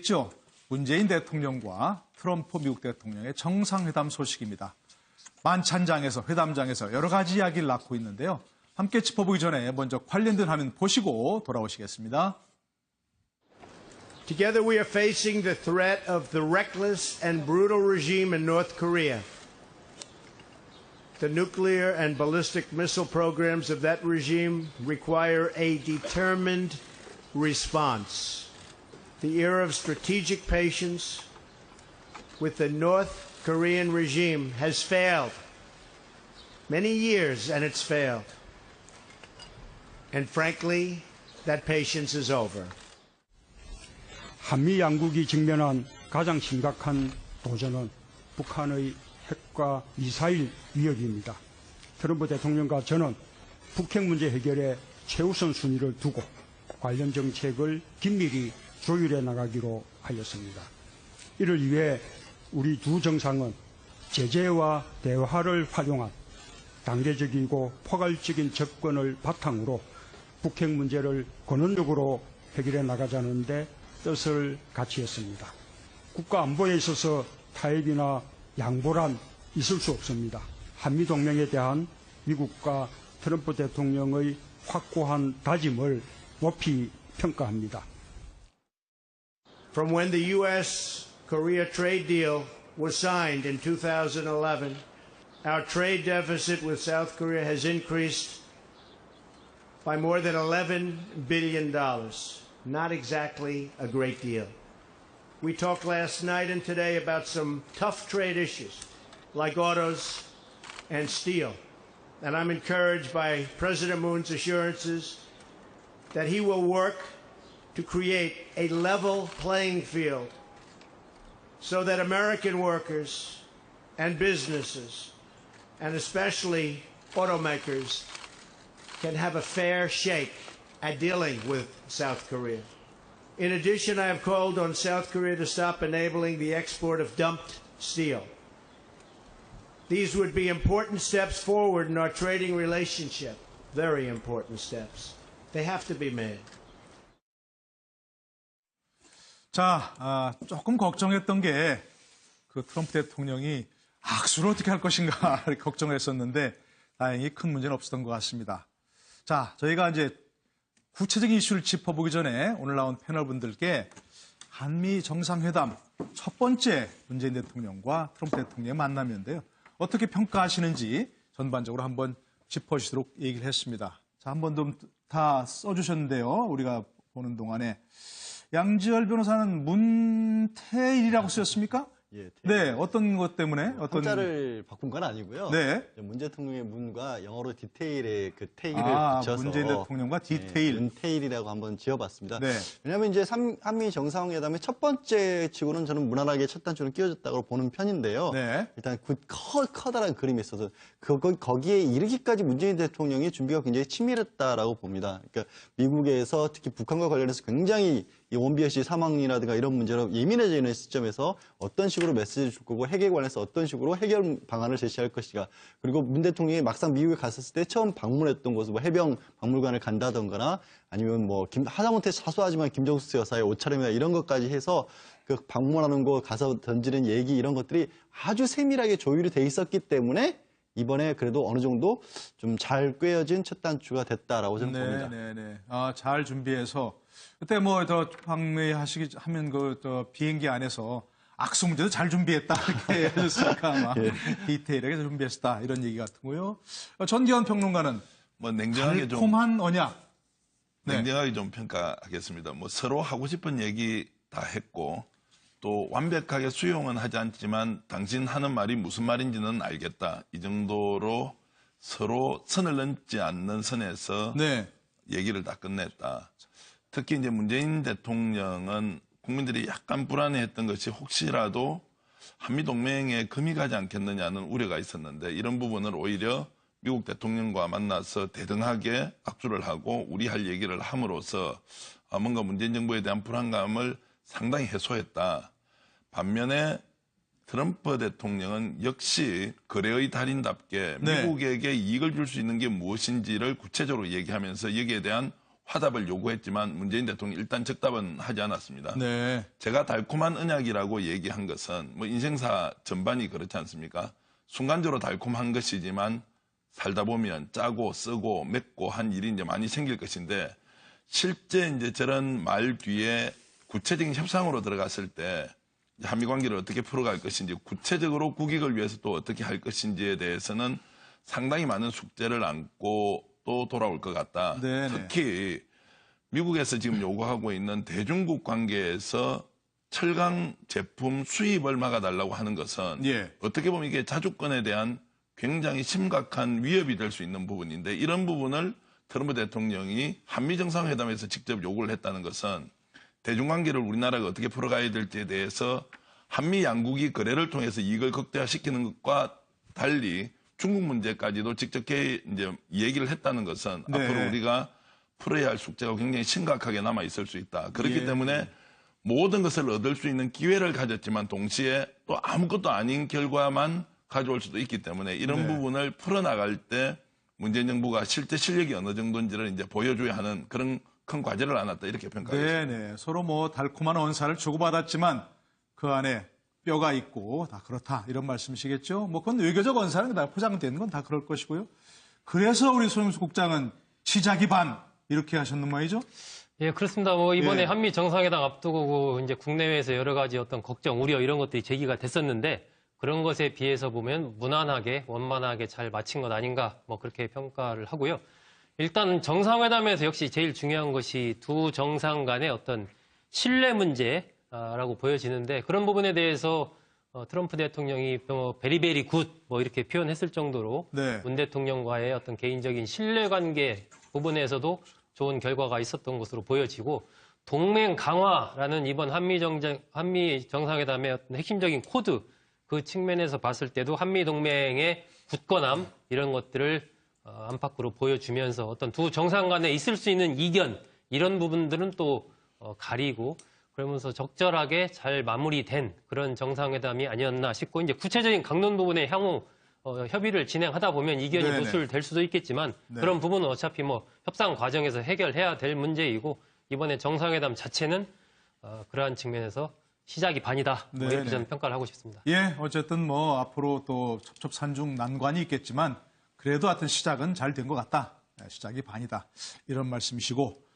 아시겠죠? 문재인 대통령과 트럼프 미국 대통령의 정상회담 소식입니다. 만찬장에서 회담장에서 여러 가지 이야기를 낳고 있는데요. 함께 짚어보기 전에 먼저 관련된 화면 보시고 돌아오시겠습니다. Together we are facing the threat of the reckless and brutal regime in North Korea. The nuclear and ballistic missile programs of that regime require a determined response. The era of strategic patience with the North Korean regime has failed. Many years and it's failed. And frankly, that patience is over. 한미 양국이 직면한 가장 심각한 도전은 북한의 핵과 미사일 위협입니다. 트럼프 대통령과 저는 북핵 문제 해결에 최우선 순위를 두고 관련 정책을 긴밀히 조율해 나가기로 하였습니다. 이를 위해 우리 두 정상은 제재와 대화를 활용한 단계적이고 포괄적인 접근을 바탕으로 북핵 문제를 근원적으로 해결해 나가자는 데 뜻을 같이 했습니다. 국가 안보에 있어서 타협이나 양보란 있을 수 없습니다. 한미동맹에 대한 미국과 트럼프 대통령의 확고한 다짐을 높이 평가합니다. From when the U.S.-Korea trade deal was signed in 2011, our trade deficit with South Korea has increased by more than $11 billion. Not exactly a great deal. We talked last night and today about some tough trade issues like autos and steel. And I'm encouraged by President Moon's assurances that he will work to create a level playing field so that American workers and businesses, and especially automakers, can have a fair shake at dealing with South Korea. In addition, I have called on South Korea to stop enabling the export of dumped steel. These would be important steps forward in our trading relationship. Very important steps. They have to be made. 자, 조금 걱정했던 게 그 트럼프 대통령이 악수를 어떻게 할 것인가 걱정을 했었는데 다행히 큰 문제는 없었던 것 같습니다. 자, 저희가 이제 구체적인 이슈를 짚어보기 전에 오늘 나온 패널분들께 한미 정상회담 첫 번째 문재인 대통령과 트럼프 대통령의 만남이었는데요. 어떻게 평가하시는지 전반적으로 한번 짚어주시도록 얘기를 했습니다. 자, 한 번 좀 다 써주셨는데요. 우리가 보는 동안에 양지열 변호사는 문태일이라고 쓰셨습니까? 예, 네, 어떤 것 때문에? 한자를 바꾼 건 아니고요. 네. 문 대통령의 문과 영어로 디테일의 그 테일을 붙여서 문재인 대통령과 디테일. 문테일이라고 한번 지어봤습니다. 네. 왜냐하면 이제 한미 정상회담의 첫 번째 치고는 저는 무난하게 첫 단추는 끼워졌다고 보는 편인데요. 네. 일단 커다란 그림이 있어서 거기에 이르기까지 문재인 대통령의 준비가 굉장히 치밀했다라고 봅니다. 그러니까 미국에서 특히 북한과 관련해서 굉장히 이 원비어 씨 사망이라든가 이런 문제로 예민해져 있는 시점에서 어떤 식으로 메시지를 줄 거고 핵에 관해서 어떤 식으로 해결 방안을 제시할 것인가. 그리고 문 대통령이 막상 미국에 갔었을 때 처음 방문했던 곳은 뭐 해병 박물관을 간다던가 아니면 뭐 하다못해 사소하지만 김정숙 여사의 옷차림이나 이런 것까지 해서 그 방문하는 곳 가서 던지는 얘기 이런 것들이 아주 세밀하게 조율이 돼 있었기 때문에 이번에 그래도 어느 정도 좀 잘 꿰어진 첫 단추가 됐다라고 저는 봅니다. 네네. 잘 준비해서 그때 뭐 더 방미하면 비행기 안에서 악수 문제도 잘 준비했다 이렇게 해줬으니까 아마 예. 디테일하게 준비했다 이런 얘기 같고요. 전기현 평론가는 뭐 냉정하게 달콤한 언약. 네. 냉정하게 좀 평가하겠습니다. 뭐 서로 하고 싶은 얘기 다 했고 또 완벽하게 수용은 하지 않지만 당신 하는 말이 무슨 말인지는 알겠다. 이 정도로 서로 선을 넘지 않는 선에서 네. 얘기를 다 끝냈다. 특히 이제 문재인 대통령은 국민들이 약간 불안해했던 것이 혹시라도 한미동맹에 금이 가지 않겠느냐는 우려가 있었는데 이런 부분을 오히려 미국 대통령과 만나서 대등하게 악수를 하고 우리 할 얘기를 함으로써 뭔가 문재인 정부에 대한 불안감을 상당히 해소했다. 반면에 트럼프 대통령은 역시 거래의 달인답게 네. 미국에게 이익을 줄 수 있는 게 무엇인지를 구체적으로 얘기하면서 여기에 대한 화답을 요구했지만 문재인 대통령이 일단 즉답은 하지 않았습니다. 네. 제가 달콤한 언약이라고 얘기한 것은 뭐 인생사 전반이 그렇지 않습니까? 순간적으로 달콤한 것이지만 살다 보면 짜고 쓰고 맵고 한 일이 이제 많이 생길 것인데 실제 이제 저런 말 뒤에 구체적인 협상으로 들어갔을 때 한미 관계를 어떻게 풀어갈 것인지 구체적으로 국익을 위해서 또 어떻게 할 것인지에 대해서는 상당히 많은 숙제를 안고 또 돌아올 것 같다. 네네. 특히 미국에서 지금 요구하고 있는 대중국 관계에서 철강 제품 수입을 막아달라고 하는 것은 예. 어떻게 보면 이게 자주권에 대한 굉장히 심각한 위협이 될 수 있는 부분인데 이런 부분을 트럼프 대통령이 한미 정상회담에서 직접 요구를 했다는 것은 대중관계를 우리나라가 어떻게 풀어가야 될지에 대해서 한미 양국이 거래를 통해서 이익을 극대화시키는 것과 달리 중국 문제까지도 직접 이제 얘기를 했다는 것은 네. 앞으로 우리가 풀어야 할 숙제가 굉장히 심각하게 남아 있을 수 있다. 그렇기 예. 때문에 모든 것을 얻을 수 있는 기회를 가졌지만 동시에 또 아무것도 아닌 결과만 가져올 수도 있기 때문에 이런 네. 부분을 풀어나갈 때 문재인 정부가 실제 실력이 어느 정도인지를 이제 보여줘야 하는 그런 큰 과제를 안았다 이렇게 평가하겠습니다. 네네. 서로 뭐 달콤한 언사를 주고받았지만 그 안에 뼈가 있고 다 그렇다 이런 말씀이시겠죠. 뭐 그건 외교적 언사는 다 포장되는 건 다 그럴 것이고요. 그래서 우리 손영수 국장은 시작이 반 이렇게 하셨는 말이죠. 예, 그렇습니다. 뭐 이번에 예. 한미 정상회담 앞두고 이제 국내외에서 여러 가지 어떤 걱정, 우려 이런 것들이 제기가 됐었는데 그런 것에 비해서 보면 무난하게 원만하게 잘 마친 것 아닌가 뭐 그렇게 평가를 하고요. 일단 정상회담에서 역시 제일 중요한 것이 두 정상 간의 어떤 신뢰 문제라고 보여지는데 그런 부분에 대해서 트럼프 대통령이 베리베리 굿 뭐 이렇게 표현했을 정도로 네. 문 대통령과의 어떤 개인적인 신뢰관계 부분에서도 좋은 결과가 있었던 것으로 보여지고 동맹 강화라는 이번 한미 정상회담의 어떤 핵심적인 코드 그 측면에서 봤을 때도 한미 동맹의 굳건함 이런 것들을 안팎으로 보여주면서 어떤 두 정상 간에 있을 수 있는 이견 이런 부분들은 또 가리고 그러면서 적절하게 잘 마무리된 그런 정상회담이 아니었나 싶고 이제 구체적인 강론 부분에 향후 협의를 진행하다 보면 이견이 네네. 노출될 수도 있겠지만 네. 그런 부분은 어차피 뭐 협상 과정에서 해결해야 될 문제이고 이번에 정상회담 자체는 그러한 측면에서 시작이 반이다. 뭐 네네. 이렇게 저는 평가를 하고 싶습니다. 예, 어쨌든 뭐 앞으로 또 첩첩산중 난관이 있겠지만 그래도 하여튼 시작은 잘 된 것 같다. 시작이 반이다. 이런 말씀이시고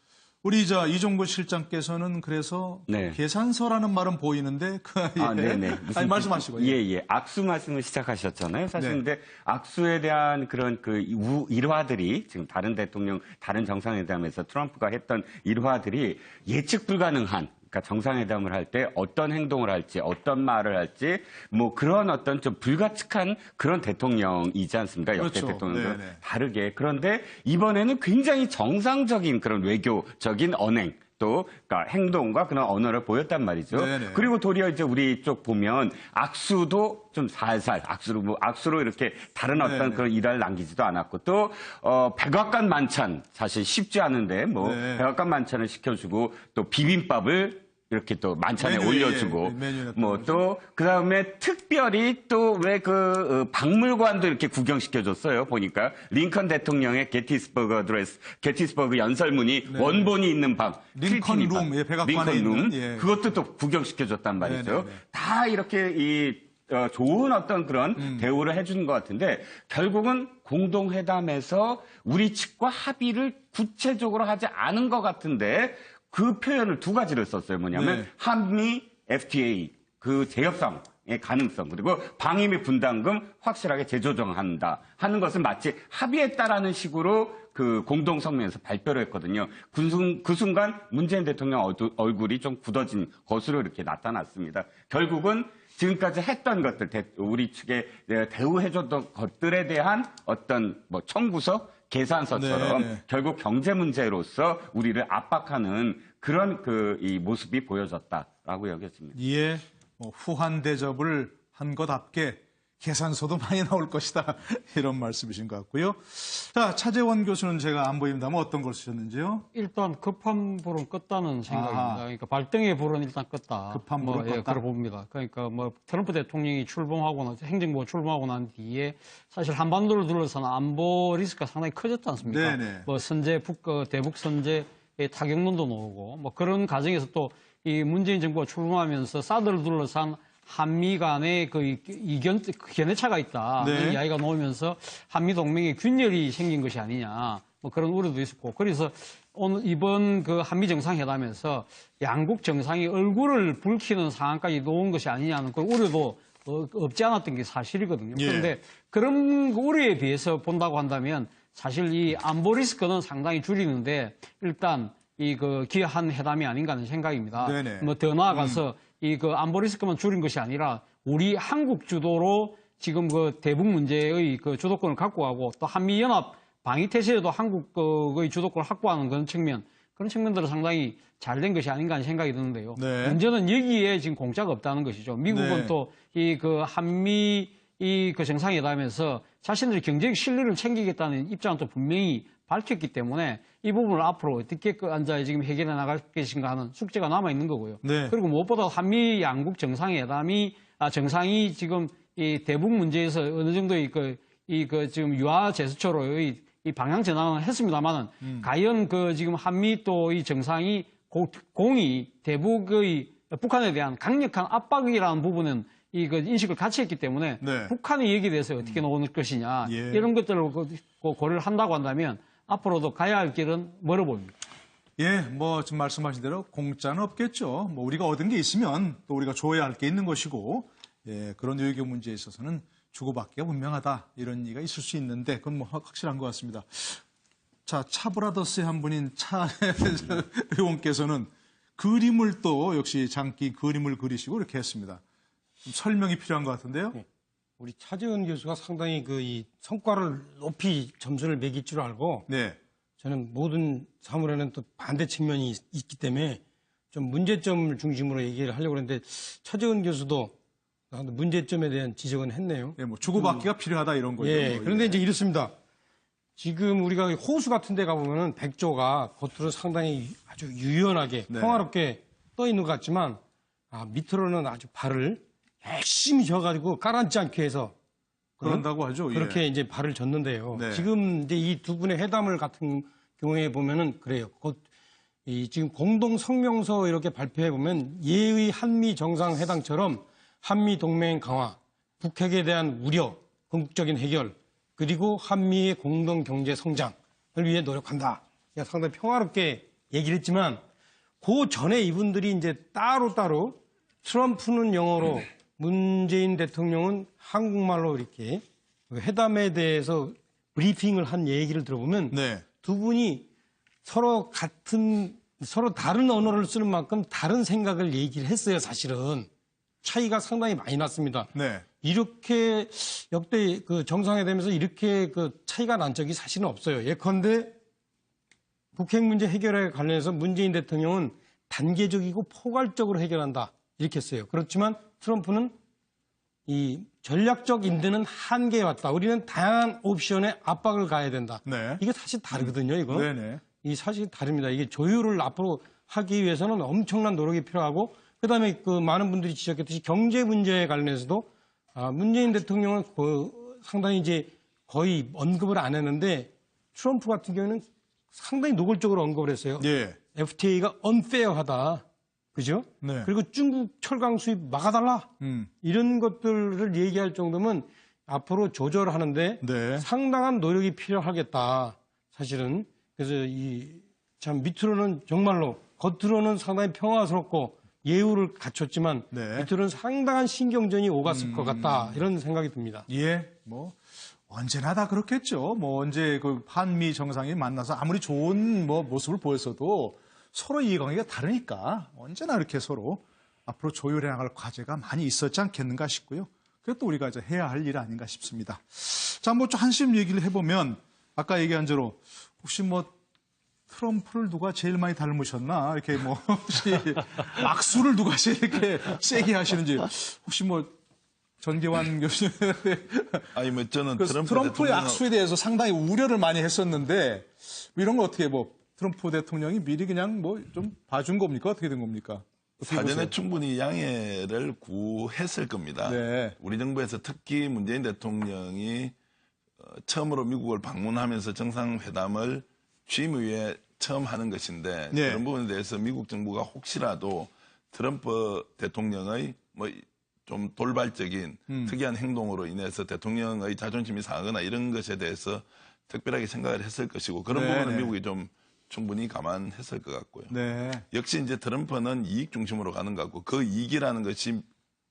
우리 이종구 실장께서는 그래서 네. 계산서라는 말은 보이는데 예. 네네. 아니 말씀하시고 예. 악수 말씀을 시작하셨잖아요. 사실 네. 근데 악수에 대한 그런 그 일화들이 지금 다른 대통령, 다른 정상회담에서 트럼프가 했던 일화들이 예측 불가능한 그러니까 정상회담을 할 때 어떤 행동을 할지, 어떤 말을 할지, 뭐 그런 어떤 좀 불가측한 그런 대통령이지 않습니까? 역대 그렇죠. 대통령도 네네. 다르게. 그런데 이번에는 굉장히 정상적인 그런 외교적인 언행, 또 그러니까 행동과 그런 언어를 보였단 말이죠. 네네. 그리고 도리어 이제 우리 쪽 보면 악수도 좀 살살 악수로 이렇게 다른 어떤 네네. 그런 일화를 남기지도 않았고 또 백악관 만찬 사실 쉽지 않은데 뭐 네. 백악관 만찬을 시켜주고 또 비빔밥을 이렇게 또 만찬에 메뉴에, 올려주고 메뉴에 뭐 또 그다음에 특별히 또 왜 그 박물관도 이렇게 구경시켜줬어요. 보니까 링컨 대통령의 게티스버그 연설문이 네. 원본이 있는 방 링컨 필리핀이 룸, 방, 예, 백악관에 링컨 룸 있는, 예. 그것도 또 구경시켜줬단 말이죠. 네네네. 다 이렇게 좋은 어떤 그런 대우를 해주는 것 같은데 결국은 공동회담에서 우리 측과 합의를 구체적으로 하지 않은 것 같은데 그 표현을 두 가지를 썼어요. 뭐냐면 네. 한미 FTA 그 재협상의 가능성 그리고 방위비 분담금 확실하게 재조정한다 하는 것을 마치 합의했다라는 식으로 그 공동 성명에서 발표를 했거든요. 그 순간 문재인 대통령 얼굴이 좀 굳어진 것으로 이렇게 나타났습니다. 결국은 지금까지 했던 것들, 우리 측에 대우해줬던 것들에 대한 어떤 뭐 청구서, 계산서처럼 네. 결국 경제 문제로서 우리를 압박하는 그런 이 모습이 보여졌다라고 여겼습니다. 예, 뭐 후한 대접을 한 것답게 계산서도 많이 나올 것이다. 이런 말씀이신 것 같고요. 자, 차재원 교수는 제가 안 보입니다만 어떤 걸 쓰셨는지요? 일단 급한 불은 껐다는 생각입니다. 아하. 그러니까 발등의 불은 일단 껐다. 급한 불은 껐다. 그렇게 봅니다. 그러니까 뭐 트럼프 대통령이 행정부가 출범하고 난 뒤에 사실 한반도를 둘러싸는 안보 리스크가 상당히 커졌지 않습니까? 네네. 뭐 대북 선제 타격론도 나오고 뭐 그런 과정에서 또 이 문재인 정부가 출범하면서 사드를 둘러싼 한미 간의 그 이견 견해차가 있다. 네. 이 이야기가 나오면서 한미 동맹에 균열이 생긴 것이 아니냐. 뭐 그런 우려도 있었고 그래서 오늘 이번 그 한미 정상회담에서 양국 정상이 얼굴을 붉히는 상황까지 놓은 것이 아니냐는 그 우려도 없지 않았던 게 사실이거든요. 예. 그런데 그런 우려에 비해서 본다고 한다면 사실 이 안보 리스크는 상당히 줄이는데 일단 이 그 기여한 회담이 아닌가 하는 생각입니다. 네네. 뭐 더 나아가서 이 그 안보 리스크만 줄인 것이 아니라 우리 한국 주도로 지금 그 대북 문제의 그 주도권을 갖고 가고 또 한미연합 방위태세에도 한국의 주도권을 확보하는 그런 측면들은 상당히 잘 된 것이 아닌가 하는 생각이 드는데요. 네. 문제는 여기에 지금 공짜가 없다는 것이죠. 미국은 네. 또 이 그 한미 이 그 정상회담에서 자신들의 경제적 신뢰를 챙기겠다는 입장을 또 분명히 밝혔기 때문에 이 부분을 앞으로 어떻게 지금 해결해 나갈 것인가 하는 숙제가 남아 있는 거고요. 네. 그리고 무엇보다 한미 양국 정상회담이 정상이 지금 이 대북 문제에서 어느 정도의 지금 유화 제스처로 이 방향 전환을 했습니다만은 과연 그 지금 한미 또 이 정상이 공이 대북의 북한에 대한 강력한 압박이라는 부분은 그 인식을 같이 했기 때문에 네. 북한의 얘기에 대해서 어떻게 나오는 것이냐 예. 이런 것들을 고려를 한다고 한다면 앞으로도 가야 할 길은 멀어 보입니다. 예, 뭐 지금 말씀하신 대로 공짜는 없겠죠. 뭐 우리가 얻은 게 있으면 또 우리가 줘야 할 게 있는 것이고, 예, 그런 외교 문제에 있어서는 주고받기가 분명하다 이런 얘기가 있을 수 있는데 그건 뭐 확실한 것 같습니다. 자, 차브라더스의 한 분인 차 의원께서는 그림을 또 역시 장기 그림을 그리시고 이렇게 했습니다. 좀 설명이 필요한 것 같은데요. 우리 차재원 교수가 상당히 이 성과를 높이 점수를 매길 줄 알고 네. 저는 모든 사물에는 또 반대 측면이 있기 때문에 좀 문제점을 중심으로 얘기를 하려고 했는데 차재원 교수도 문제점에 대한 지적은 했네요. 예, 뭐 주고받기가 필요하다 이런 거죠. 예, 그런데 이제 이렇습니다. 지금 우리가 호수 같은 데 가보면은 백조가 겉으로 상당히 아주 유연하게 네. 평화롭게 떠 있는 것 같지만 밑으로는 아주 발을 열심히 져가지고 가라앉지 않게 해서 그런다고 하죠. 예. 그렇게 이제 발을 졌는데요. 네. 지금 이제 이 두 분의 회담을 같은 경우에 보면은 그래요. 지금 공동 성명서 이렇게 발표해 보면 예의 한미 정상회담처럼 한미 동맹 강화, 북핵에 대한 우려, 궁극적인 해결, 그리고 한미의 공동 경제 성장을 위해 노력한다. 상당히 평화롭게 얘기를 했지만 그 전에 이분들이 이제 따로따로 트럼프는 영어로 문재인 대통령은 한국말로 이렇게 회담에 대해서 브리핑을 한 얘기를 들어보면 네. 두 분이 서로 다른 언어를 쓰는 만큼 다른 생각을 얘기를 했어요. 사실은 차이가 상당히 많이 났습니다. 네. 이렇게 역대 그 정상회담에서 이렇게 그 차이가 난 적이 사실은 없어요. 예컨대 북핵 문제 해결에 관련해서 문재인 대통령은 단계적이고 포괄적으로 해결한다. 이렇게 했어요. 그렇지만 트럼프는 이 전략적 인도는 한계에 왔다. 우리는 다양한 옵션에 압박을 가해야 된다. 네. 이게 사실 다르거든요, 이거. 네네. 이 사실 다릅니다. 이게 조율을 앞으로 하기 위해서는 엄청난 노력이 필요하고, 그 다음에 그 많은 분들이 지적했듯이 경제 문제에 관련해서도 문재인 대통령은 상당히 이제 거의 언급을 안 했는데 트럼프 같은 경우는 상당히 노골적으로 언급을 했어요. 예. FTA가 unfair하다. 그죠? 네. 그리고 중국 철강 수입 막아달라. 이런 것들을 얘기할 정도면 앞으로 조절하는데 네. 상당한 노력이 필요하겠다. 사실은. 그래서 참 밑으로는 정말로 겉으로는 상당히 평화스럽고 예우를 갖췄지만 네. 밑으로는 상당한 신경전이 오갔을 것 같다. 이런 생각이 듭니다. 예, 뭐 언제나 다 그렇겠죠. 뭐 언제 그 한미 정상이 만나서 아무리 좋은 뭐 모습을 보였어도 서로 이해관계가 다르니까 언제나 이렇게 서로 앞으로 조율해 나갈 과제가 많이 있었지 않겠는가 싶고요. 그것도 우리가 이제 해야 할 일 아닌가 싶습니다. 자, 뭐 좀 한심 얘기를 해보면 아까 얘기한 대로 혹시 뭐 트럼프를 누가 제일 많이 닮으셨나 이렇게 뭐 혹시 악수를 누가 제일 이렇게 세게 하시는지 혹시 뭐 전계환 교수님 아니 뭐 저는 그 트럼프 트럼프의 대통령 악수에 대해서 상당히 우려를 많이 했었는데 이런 거 어떻게 뭐 트럼프 대통령이 미리 그냥 뭐 좀 봐준 겁니까? 어떻게 된 겁니까? 어떻게 사전에 보세요? 충분히 양해를 구했을 겁니다. 네. 우리 정부에서 특히 문재인 대통령이 처음으로 미국을 방문하면서 정상회담을 취임 이후에 처음 하는 것인데 네. 그런 부분에 대해서 미국 정부가 혹시라도 트럼프 대통령의 뭐 좀 돌발적인 특이한 행동으로 인해서 대통령의 자존심이 상하거나 이런 것에 대해서 특별하게 생각을 했을 것이고 그런 네, 부분은 네. 미국이 좀 충분히 감안했을 것 같고요. 네. 역시 이제 트럼프는 이익 중심으로 가는 것 같고 그 이익이라는 것이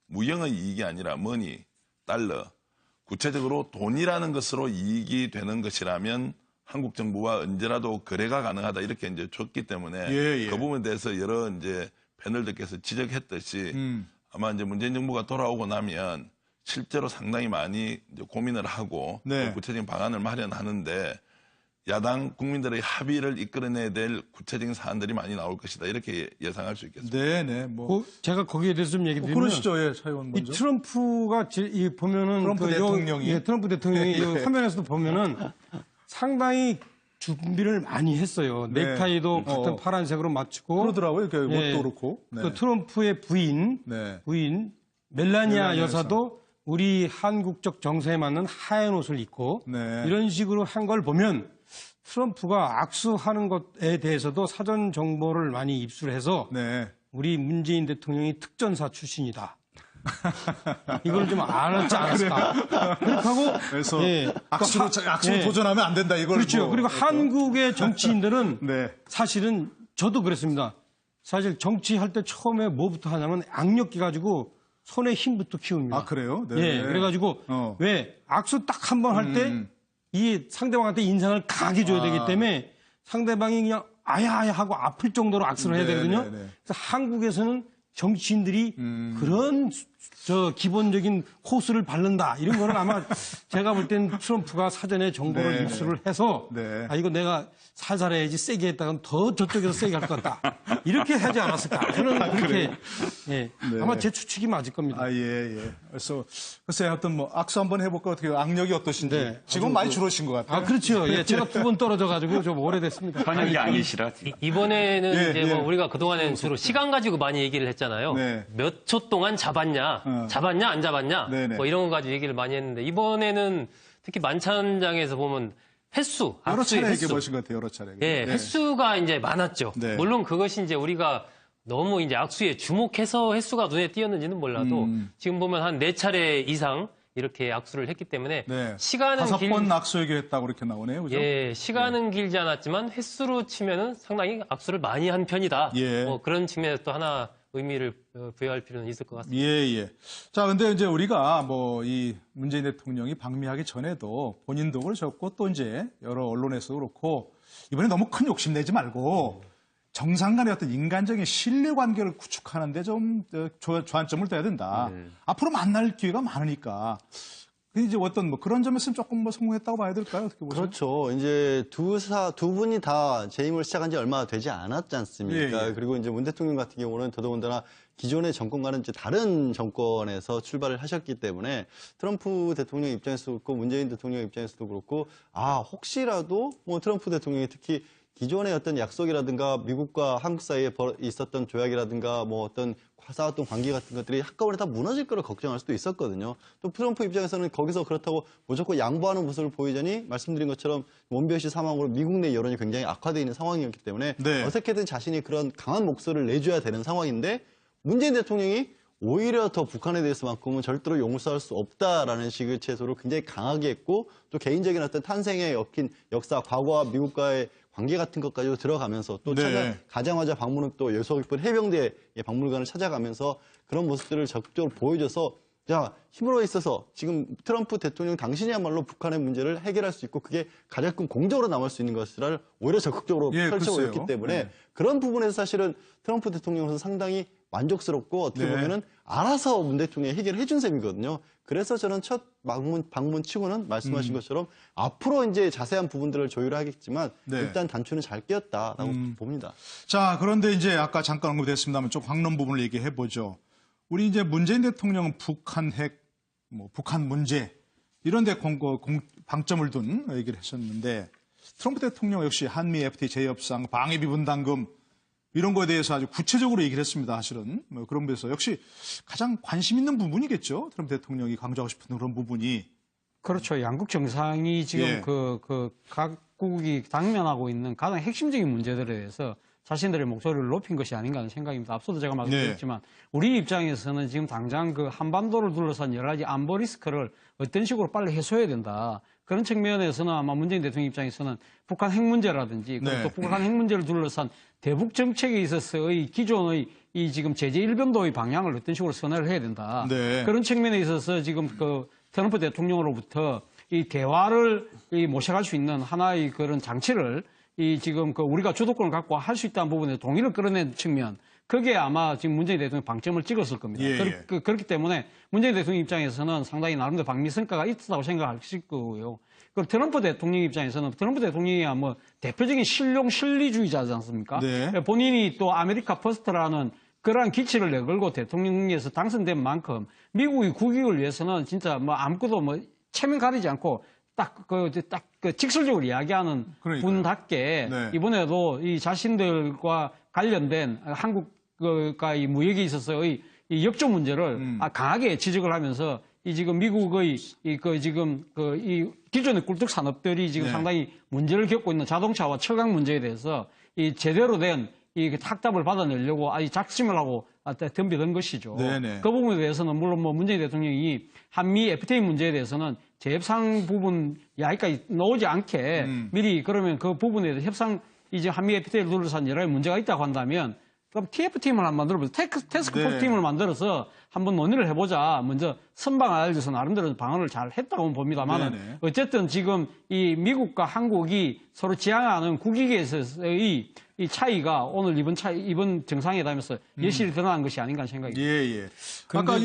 무형의 이익이 아니라 머니, 달러, 구체적으로 돈이라는 것으로 이익이 되는 것이라면 한국 정부와 언제라도 거래가 가능하다 이렇게 이제 줬기 때문에 예, 예. 그 부분에 대해서 여러 이제 패널들께서 지적했듯이 아마 이제 문재인 정부가 돌아오고 나면 실제로 상당히 많이 이제 고민을 하고 네. 그 구체적인 방안을 마련하는데 야당 국민들의 합의를 이끌어내야 될 구체적인 사안들이 많이 나올 것이다 이렇게 예상할 수 있겠습니다. 네, 네. 뭐 제가 거기에 대해서 좀 얘기 드리면 그러시죠, 예, 차 의원 이 먼저. 트럼프가 보면은 트럼프 대통령이. 예, 트럼프 대통령이 예. 이 화면에서도 보면은 상당히 준비를 많이 했어요. 네. 넥타이도 같은 파란색으로 맞추고 그러더라고요. 이렇게 예. 옷도 그렇고. 네. 또 트럼프의 부인 네. 멜라니아 멜라니아 여사도 우리 한국적 정세에 맞는 하얀 옷을 입고 네. 이런 식으로 한 걸 보면 트럼프가 악수하는 것에 대해서도 사전 정보를 많이 입수해서 네. 우리 문재인 대통령이 특전사 출신이다. 이걸 좀 알았지 않았을까. 그렇게 하고 그래서 예, 악수로 예. 도전하면 안 된다 이걸. 그렇죠. 뭐. 그리고 한국의 정치인들은 네. 사실은 저도 그랬습니다. 사실 정치할 때 처음에 뭐부터 하냐면 악력기 가지고 손에 힘부터 키웁니다. 아, 그래요? 네. 예, 그래가지고 어. 왜 악수 딱 한 번 할 때 이 상대방한테 인상을 강하게 줘야 되기 때문에 상대방이 그냥 아야아야 하고 아플 정도로 악수를 해야 네, 되거든요. 네, 네. 그래서 한국에서는 정치인들이 그런 기본적인 코스를 바른다 이런 거는 아마 제가 볼 땐 트럼프가 사전에 정보를 네, 입수를 해서 네. 아 이거 내가 살살 해야지 세게 했다간 더 저쪽에서 세게 할 것 같다 이렇게 하지 않았을까 저는 그렇게 예, 아마 제 추측이 맞을 겁니다. 아, 예, 예. 그래서 글쎄 하여튼 뭐 악수 한번 해볼까 어떻게 악력이 어떠신지. 네. 지금 많이 줄으신 것 같아요. 아 그렇죠. 예, 제가 2번 떨어져가지고 좀 오래됐습니다. 현역이 아니시라. 이번에는 예, 이제 예. 뭐 우리가 그동안에는 주로 시간 가지고 많이 얘기를 했잖아요. 네. 몇 초 동안 잡았냐, 잡았냐, 안 잡았냐, 네네. 뭐 이런 거 가지고 얘기를 많이 했는데 이번에는 특히 만찬장에서 보면 횟수, 여러 악수의 차례 횟수. 얘기해 보신 것 같아요. 여러 차례. 예, 횟수가 이제 많았죠. 네. 물론 그것이 이제 우리가 너무 이제 악수에 주목해서 횟수가 눈에 띄었는지는 몰라도 지금 보면 한 4차례 이상 이렇게 악수를 했기 때문에 네. 시간은 5번 악수 얘기했다고 이렇게 나오네요. 그죠? 예, 시간은 길지 않았지만 횟수로 치면은 상당히 악수를 많이 한 편이다. 예. 뭐 그런 측면에서 또 하나 의미를 부여할 필요는 있을 것 같습니다. 예, 예. 자, 근데 이제 우리가 뭐 이 문재인 대통령이 방미하기 전에도 본인도 그러셨고 또 이제 여러 언론에서도 그렇고 이번에 너무 큰 욕심 내지 말고 정상 간의 어떤 인간적인 신뢰 관계를 구축하는데 좀 주안점을 둬야 된다. 앞으로 만날 기회가 많으니까. 근데 이제 어떤 뭐 그런 점에서는 조금 뭐 성공했다고 봐야 될까요? 어떻게 보세요? 그렇죠. 이제 두 분이 다 재임을 시작한 지 얼마 되지 않았지 않습니까? 예, 예. 그리고 이제 문 대통령 같은 경우는 더더군다나 기존의 정권과는 이제 다른 정권에서 출발을 하셨기 때문에 트럼프 대통령 입장에서도 그렇고 문재인 대통령 입장에서도 그렇고 혹시라도 뭐 트럼프 대통령이 특히 기존의 어떤 약속이라든가 미국과 한국 사이에 있었던 조약이라든가 뭐 어떤 쌓았던 관계 같은 것들이 한꺼번에 다 무너질 거를 걱정할 수도 있었거든요. 또 트럼프 입장에서는 거기서 그렇다고 무조건 양보하는 모습을 보이자니 말씀드린 것처럼 원비어 씨 사망으로 미국 내 여론이 굉장히 악화되어 있는 상황이었기 때문에 네. 어떻게든 자신이 그런 강한 목소리를 내줘야 되는 상황인데 문재인 대통령이 오히려 더 북한에 대해서만큼은 절대로 용서할 수 없다라는 식의 채소를 굉장히 강하게 했고 또 개인적인 어떤 탄생에 얽힌 역사, 과거와 미국과의 관계 같은 것 가지고 들어가면서 또 네. 가자마자 방문은 또 여소 깊은 해병대 박물관을 찾아가면서 그런 모습들을 적극적으로 보여줘서 자, 힘으로 있어서 지금 트럼프 대통령 당신이야말로 북한의 문제를 해결할 수 있고 그게 가장 큰 공적으로 남을 수 있는 것이라를 오히려 적극적으로 예, 펼쳐보였기 글쎄요. 때문에 네. 그런 부분에서 사실은 트럼프 대통령으로서 상당히 만족스럽고 어떻게 네. 보면은 알아서 문 대통령이 해결해 준 셈이거든요. 그래서 저는 첫 방문 치고는 말씀하신 것처럼 앞으로 이제 자세한 부분들을 조율하겠지만 네. 일단 단추는 잘 끼었다라고 봅니다. 자, 그런데 이제 아까 잠깐 언급됐습니다만 좀 광론 부분을 얘기해 보죠. 우리 이제 문재인 대통령은 북한 핵, 뭐 북한 문제 이런 데 방점을 둔 얘기를 하셨는데 트럼프 대통령 역시 한미 FTA 재협상, 방위비 분담금 이런 거에 대해서 아주 구체적으로 얘기를 했습니다. 사실은 뭐 그런 데서 역시 가장 관심 있는 부분이겠죠. 트럼프 대통령이 강조하고 싶은 그런 부분이. 그렇죠. 양국 정상이 지금 예. 갖고 석국이 당면하고 있는 가장 핵심적인 문제들에 대해서 자신들의 목소리를 높인 것이 아닌가 하는 생각입니다. 앞서도 제가 말씀드렸지만 우리 입장에서는 지금 당장 그 한반도를 둘러싼 여러 가지 안보 리스크를 어떤 식으로 빨리 해소해야 된다. 그런 측면에서는 아마 문재인 대통령 입장에서는 북한 핵 문제라든지 또 북한 핵 문제를 둘러싼 대북 정책에 있어서의 기존의 이 지금 제재 일변도의 방향을 어떤 식으로 선회를 해야 된다. 그런 측면에 있어서 지금 그 트럼프 대통령으로부터 이 대화를 모셔갈 수 있는 하나의 그런 장치를 이 지금 그 우리가 주도권을 갖고 할 수 있다는 부분에 동의를 끌어낸 측면, 그게 아마 지금 문재인 대통령 방점을 찍었을 겁니다. 그렇기 때문에 문재인 대통령 입장에서는 상당히 나름대로 방미성과가 있다고 생각하실 거고요. 그리고 트럼프 대통령 입장에서는 트럼프 대통령이야 뭐 대표적인 실리주의자지 않습니까? 본인이 또 아메리카 퍼스트라는 그러한 기치를 내걸고 대통령에서 당선된 만큼 미국의 국익을 위해서는 진짜 뭐 아무것도 뭐 체면 가리지 않고 딱 직설적으로 이야기하는 분답게 이번에도 이 자신들과 관련된 한국과 이 무역에 있어서의 이 역조 문제를 강하게 지적을 하면서 이 지금 미국의 이 기존의 꿀떡 산업들이 지금 상당히 문제를 겪고 있는 자동차와 철강 문제에 대해서 이 제대로 된 이 학답을 받아내려고 아주 작심을 하고 덤비던 것이죠. 그 부분에 대해서는 물론 뭐 문재인 대통령이 한미 FTA 문제에 대해서는 재협상 부분 이야기까지 나오지 않게 미리 그러면 그 부분에 대해서 협상 이제 한미 FTA를 둘러싼 여러 가지 문제가 있다고 한다면 그럼 TF팀을 한번 만들어보자. 태스크포스 팀을 만들어서 한번 논의를 해보자. 먼저 선방을 알려서 나름대로 방언을 잘 했다고 봅니다만 어쨌든 지금 이 미국과 한국이 서로 지향하는 국익에 있어서의 이 차이가 오늘 이번 정상회담에서 여실히 드러난 것이 아닌가 생각입니다. 아까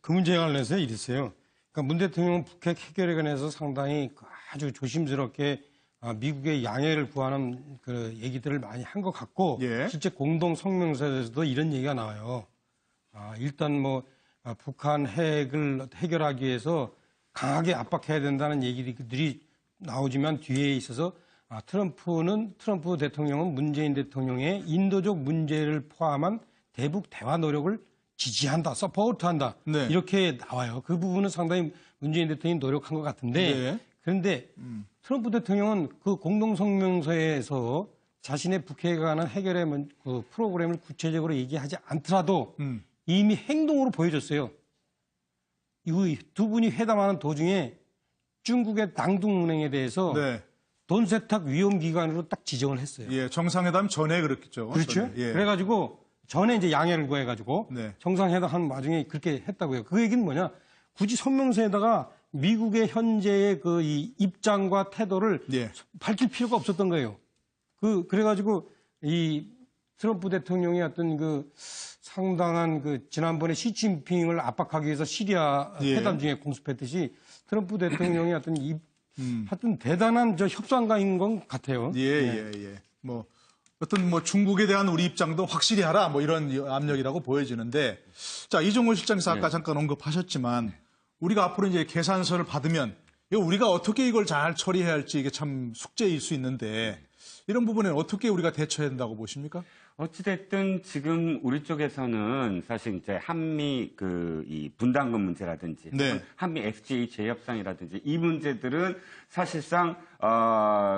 그 문제에 관련해서 이랬어요. 그러니까 문 대통령은 북핵 해결에 관해서 상당히 아주 조심스럽게 미국의 양해를 구하는 그 얘기들을 많이 한 것 같고 실제 공동 성명서에서도 이런 얘기가 나와요. 일단 뭐 북한 핵을 해결하기 위해서 강하게 압박해야 된다는 얘기들이 나오지만 뒤에 있어서 트럼프 대통령은 문재인 대통령의 인도적 문제를 포함한 대북 대화 노력을 지지한다, 서포트한다 이렇게 나와요. 그 부분은 상당히 문재인 대통령이 노력한 것 같은데 그런데 트럼프 대통령은 그 공동성명서에서 자신의 북핵에 관한 해결의 그 프로그램을 구체적으로 얘기하지 않더라도 이미 행동으로 보여줬어요. 이 두 분이 회담하는 도중에 중국의 낭둥은행에 대해서 돈 세탁 위험 기관으로 딱 지정을 했어요. 정상회담 전에 그렇겠죠. 그렇죠. 그래가지고 전에 이제 양해를 구해가지고 정상회담 한 와중에 그렇게 했다고요. 그 얘기는 뭐냐? 굳이 성명서에다가 미국의 현재의 그 이 입장과 태도를 밝힐 필요가 없었던 거예요. 그래가지고 이 트럼프 대통령이 어떤 그 상당한 그 지난번에 시진핑을 압박하기 위해서 시리아 회담 중에 공습했듯이 트럼프 대통령이 어떤 하여튼 대단한 협상가인 것 같아요. 뭐 어떤 뭐 중국에 대한 우리 입장도 확실히 하라 뭐 이런 압력이라고 보여지는데 자 이종호 실장께서 아까 잠깐 언급하셨지만 우리가 앞으로 이제 계산서를 받으면 우리가 어떻게 이걸 잘 처리해야 할지 이게 참 숙제일 수 있는데 이런 부분에 어떻게 우리가 대처해야 된다고 보십니까? 어찌됐든 지금 우리 쪽에서는 사실 이제 한미 이 분담금 문제라든지 한미 FTA 재협상이라든지 이 문제들은 사실상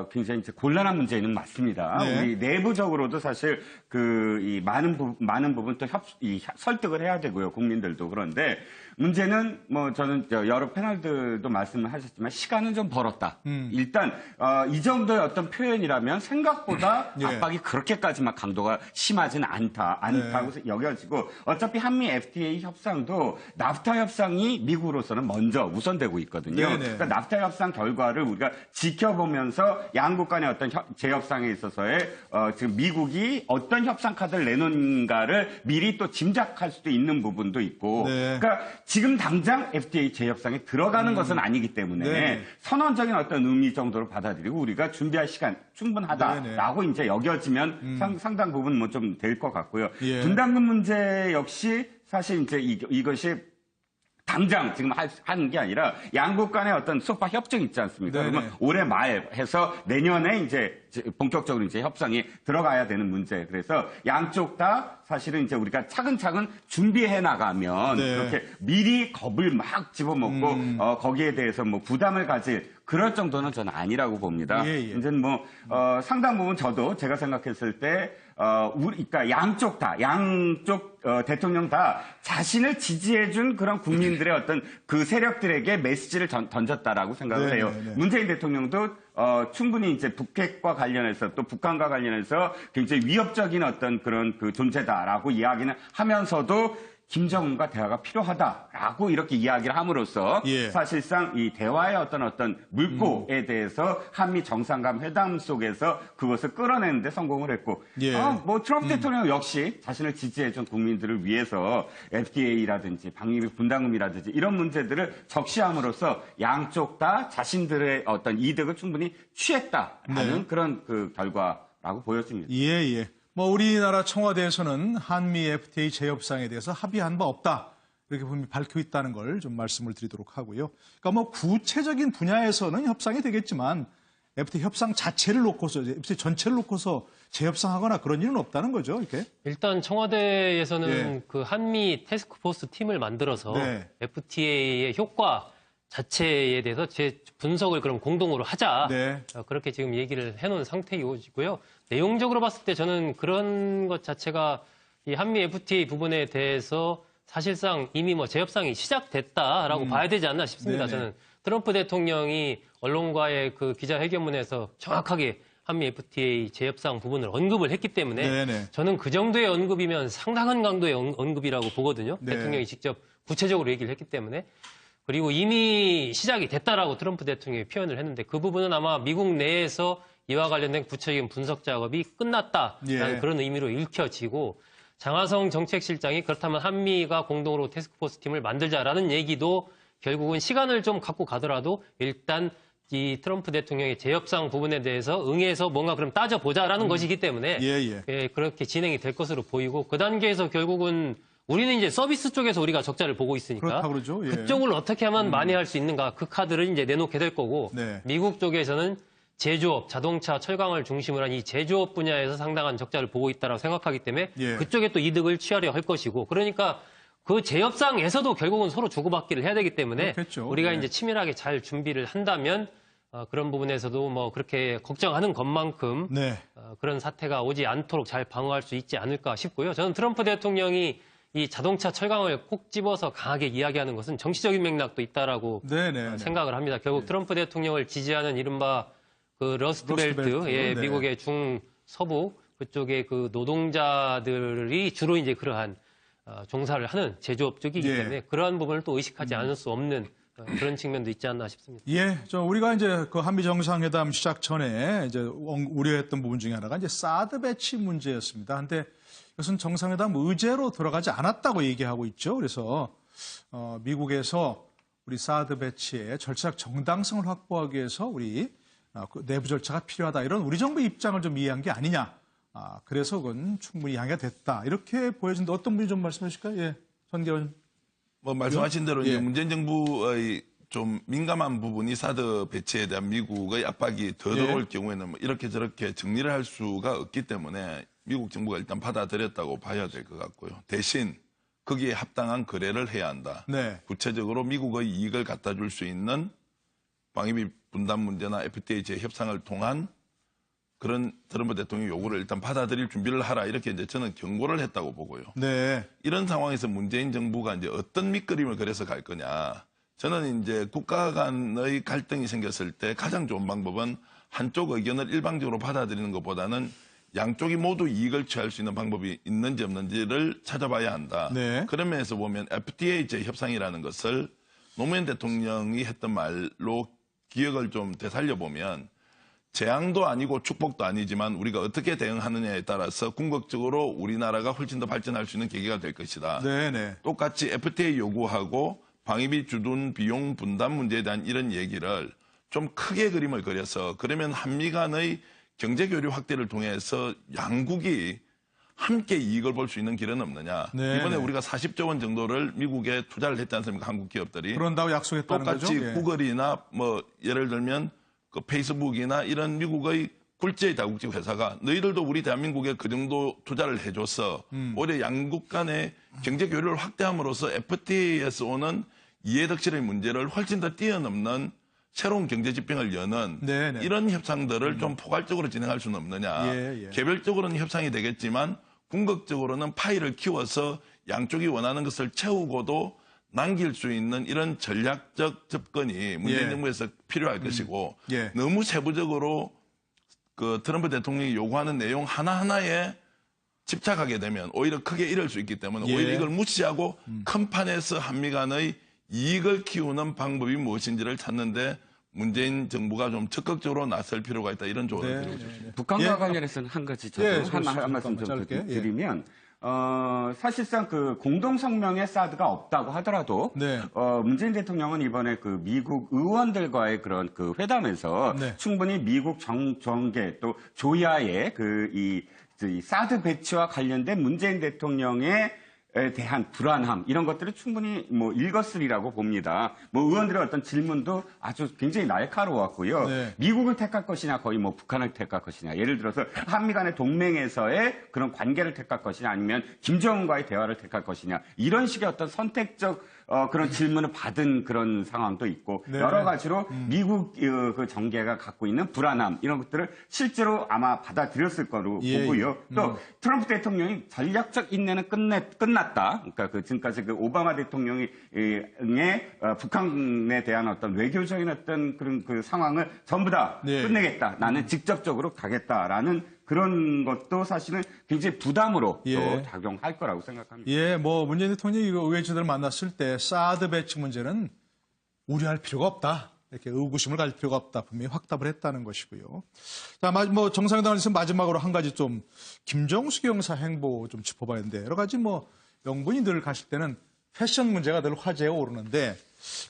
굉장히 이제 곤란한 문제는 맞습니다. 우리 내부적으로도 사실 이 많은 부분 또 설득을 해야 되고요. 국민들도. 그런데 문제는 뭐 저는 여러 패널들도 말씀을 하셨지만 시간은 좀 벌었다. 일단 이 정도의 어떤 표현이라면 생각보다 압박이 그렇게까지 막 강도가 심하지는 않다고 여겨지고 어차피 한미 FTA 협상도 나프타 협상이 미국으로서는 먼저 우선되고 있거든요. 그러니까 나프타 협상 결과를 우리가 지켜보면서 양국 간의 어떤 재협상에 있어서의 지금 미국이 어떤 협상 카드를 내놓는가를 미리 또 짐작할 수도 있는 부분도 있고 그러니까 지금 당장 FTA 재협상에 들어가는 것은 아니기 때문에 선언적인 어떤 의미 정도로 받아들이고 우리가 준비할 시간 충분하다라고 이제 여겨지면 상당 부분 뭐 좀 될 것 같고요. 분담금 문제 역시 사실 이제 이것이 당장 지금 하는 게 아니라 양국 간의 어떤 소파 협정 있지 않습니까? 네네. 그러면 올해 말 해서 내년에 이제 본격적으로 이제 협상이 들어가야 되는 문제. 그래서 양쪽 다 사실은 이제 우리가 차근차근 준비해 나가면 네. 그렇게 미리 겁을 막 집어먹고 거기에 대해서 뭐 부담을 가질 그럴 정도는 저는 아니라고 봅니다. 예, 예. 이제는 뭐 상당 부분 저도 제가 생각했을 때 그러니까 양쪽 대통령 다 자신을 지지해준 그런 국민들의 어떤 그 세력들에게 메시지를 던졌다라고 생각을 네, 해요. 네, 네. 문재인 대통령도 충분히 이제 북핵과 관련해서 또 북한과 관련해서 굉장히 위협적인 어떤 그런 그 존재다라고 이야기는 하면서도 김정은과 대화가 필요하다라고 이렇게 이야기를 함으로써 예. 사실상 이 대화의 어떤 물꼬에 대해서 한미 정상간 회담 속에서 그것을 끌어내는데 성공을 했고, 예. 뭐 트럼프 대통령 역시 자신을 지지해준 국민들을 위해서 FTA라든지 방위비 분담금이라든지 이런 문제들을 적시함으로써 양쪽 다 자신들의 어떤 이득을 충분히 취했다라는 네. 그런 그 결과라고 보여집니다. 예, 예. 뭐 우리나라 청와대에서는 한미 FTA 재협상에 대해서 합의한 바 없다. 이렇게 분명히 밝혀 있다는 걸 좀 말씀을 드리도록 하고요. 그러니까 뭐 구체적인 분야에서는 협상이 되겠지만 FTA 협상 자체를 놓고서 FTA 전체를 놓고서 재협상하거나 그런 일은 없다는 거죠, 이렇게. 일단 청와대에서는 예. 그 한미 태스크포스 팀을 만들어서 네. FTA의 효과 자체에 대해서 분석을 그럼 공동으로 하자. 네. 그렇게 지금 얘기를 해놓은 상태이고요. 내용적으로 봤을 때 저는 그런 것 자체가 이 한미 FTA 부분에 대해서 사실상 이미 뭐 재협상이 시작됐다라고 봐야 되지 않나 싶습니다. 네네. 저는 트럼프 대통령이 언론과의 그 기자회견문에서 정확하게 한미 FTA 재협상 부분을 언급을 했기 때문에 네네. 저는 그 정도의 언급이면 상당한 강도의 언급이라고 보거든요. 네. 대통령이 직접 구체적으로 얘기를 했기 때문에. 그리고 이미 시작이 됐다라고 트럼프 대통령이 표현을 했는데 그 부분은 아마 미국 내에서 이와 관련된 구체적인 분석 작업이 끝났다라는 예. 그런 의미로 읽혀지고 장하성 정책실장이 그렇다면 한미가 공동으로 태스크포스 팀을 만들자라는 얘기도 결국은 시간을 좀 갖고 가더라도 일단 이 트럼프 대통령의 재협상 부분에 대해서 응해서 뭔가 그럼 따져보자라는 것이기 때문에 예. 그렇게 진행이 될 것으로 보이고 그 단계에서 결국은 우리는 이제 서비스 쪽에서 우리가 적자를 보고 있으니까 그렇다고 그러죠. 예. 그쪽을 어떻게 하면 만회할 수 있는가 그 카드를 이제 내놓게 될 거고 네. 미국 쪽에서는 제조업, 자동차, 철강을 중심으로 한 이 제조업 분야에서 상당한 적자를 보고 있다고 생각하기 때문에 예. 그쪽에 또 이득을 취하려 할 것이고 그러니까 그 재협상에서도 결국은 서로 주고받기를 해야 되기 때문에 그렇겠죠. 우리가 예. 이제 치밀하게 잘 준비를 한다면 그런 부분에서도 뭐 그렇게 걱정하는 것만큼 네. 그런 사태가 오지 않도록 잘 방어할 수 있지 않을까 싶고요. 저는 트럼프 대통령이 이 자동차 철강을 꼭 집어서 강하게 이야기하는 것은 정치적인 맥락도 있다라고 네네. 생각을 합니다. 결국 트럼프 대통령을 지지하는 이른바 그 러스트벨트, 러스트벨트, 네. 미국의 중서부 그쪽의 그 노동자들이 주로 이제 그러한 종사를 하는 제조업 쪽이기 예. 때문에 그러한 부분을 또 의식하지 않을 수 없는 그런 측면도 있지 않나 싶습니다. 예, 우리가 이제 그 한미 정상회담 시작 전에 이제 우려했던 부분 중에 하나가 이제 사드 배치 문제였습니다. 근데 이것은 정상회담 의제로 들어가지 않았다고 얘기하고 있죠. 그래서 미국에서 우리 사드 배치의 절차적 정당성을 확보하기 위해서 우리 그 내부 절차가 필요하다 이런 우리 정부 입장을 좀 이해한 게 아니냐. 그래서 그건 충분히 양해가 됐다 이렇게 보여진다. 어떤 분이 좀 말씀해 주실까요? 예, 전기원. 뭐 말씀하신 대로 예. 이제 문재인 정부의 좀 민감한 부분이 사드 배치에 대한 미국의 압박이 더 들어올 예. 경우에는 뭐 이렇게 저렇게 정리를 할 수가 없기 때문에 미국 정부가 일단 받아들였다고 봐야 될 것 같고요. 대신 거기에 합당한 거래를 해야 한다. 네. 구체적으로 미국의 이익을 갖다 줄 수 있는 방위비 분담 문제나 FTA 재협상을 통한 그런 트럼프 대통령 요구를 일단 받아들일 준비를 하라 이렇게 이제 저는 경고를 했다고 보고요. 네. 이런 상황에서 문재인 정부가 이제 어떤 밑그림을 그려서 갈 거냐. 저는 이제 국가 간의 갈등이 생겼을 때 가장 좋은 방법은 한쪽 의견을 일방적으로 받아들이는 것보다는 양쪽이 모두 이익을 취할 수 있는 방법이 있는지 없는지를 찾아봐야 한다. 네. 그런 면에서 보면 FTA 재협상이라는 것을 노무현 대통령이 했던 말로 기억을 좀 되살려보면 재앙도 아니고 축복도 아니지만 우리가 어떻게 대응하느냐에 따라서 궁극적으로 우리나라가 훨씬 더 발전할 수 있는 계기가 될 것이다. 네네. 똑같이 FTA 요구하고 방위비 주둔 비용 분담 문제에 대한 이런 얘기를 좀 크게 그림을 그려서 그러면 한미 간의 경제 교류 확대를 통해서 양국이 함께 이익을 볼 수 있는 길은 없느냐. 네, 이번에 네. 우리가 40조 원 정도를 미국에 투자를 했지 않습니까? 한국 기업들이. 그런다고 약속했다는 똑같이 거죠? 예. 구글이나 뭐 예를 들면 그 페이스북이나 이런 미국의 굴지의 다국적 회사가 너희들도 우리 대한민국에 그 정도 투자를 해줘서 올해 양국 간의 경제 교류를 확대함으로써 FTA에서 오는 이해덕실의 문제를 훨씬 더 뛰어넘는 새로운 경제 지평을 여는 네네. 이런 협상들을 좀 포괄적으로 진행할 수는 없느냐. 예, 예. 개별적으로는 협상이 되겠지만 궁극적으로는 파이를 키워서 양쪽이 원하는 것을 채우고도 남길 수 있는 이런 전략적 접근이 문재인 예. 정부에서 필요할 것이고 예. 너무 세부적으로 그 트럼프 대통령이 요구하는 내용 하나하나에 집착하게 되면 오히려 크게 잃을 수 있기 때문에 예. 오히려 이걸 무시하고 큰 판에서 한미 간의 이익을 키우는 방법이 무엇인지를 찾는데 문재인 정부가 좀 적극적으로 나설 필요가 있다 이런 조언을 드리고 싶습니다. 북한과 예. 관련해서는 한 가지 저도 예, 한 말씀 좀 짧게. 예. 드리면 사실상 그 공동 성명에 사드가 없다고 하더라도 네. 문재인 대통령은 이번에 그 미국 의원들과의 그런 그 회담에서 네. 충분히 미국 정계 또 조야의 이 사드 배치와 관련된 문재인 대통령의 대한 불안함 이런 것들을 충분히 뭐 읽었으리라고 봅니다. 뭐 의원들의 어떤 질문도 아주 굉장히 날카로웠고요. 네. 미국을 택할 것이냐 거의 뭐 북한을 택할 것이냐 예를 들어서 한미 간의 동맹에서의 그런 관계를 택할 것이냐 아니면 김정은과의 대화를 택할 것이냐 이런 식의 어떤 선택적 그런 질문을 받은 그런 상황도 있고 네. 여러 가지로 미국 그 정계가 갖고 있는 불안함 이런 것들을 실제로 아마 받아들였을 거로 예, 보고요. 또 트럼프 대통령이 전략적 인내는 끝났다. 그러니까 그 지금까지 그 오바마 대통령이 북한에 대한 어떤 외교적인 어떤 그런 그 상황을 전부 다 네. 끝내겠다. 나는 직접적으로 가겠다라는 그런 것도 사실은 굉장히 부담으로 예. 또 작용할 거라고 생각합니다. 예, 뭐 문재인 대통령이 이거 의회주들을 만났을 때 사드 배치 문제는 우려할 필요가 없다. 이렇게 의구심을 가질 필요가 없다. 분명히 확답을 했다는 것이고요. 자, 뭐 정상회담에서 마지막으로 한 가지 좀 김정숙 영사 행보 좀 짚어봐야하는데 여러 가지 뭐 명분이 늘 가실 때는 패션 문제가 늘 화제에 오르는데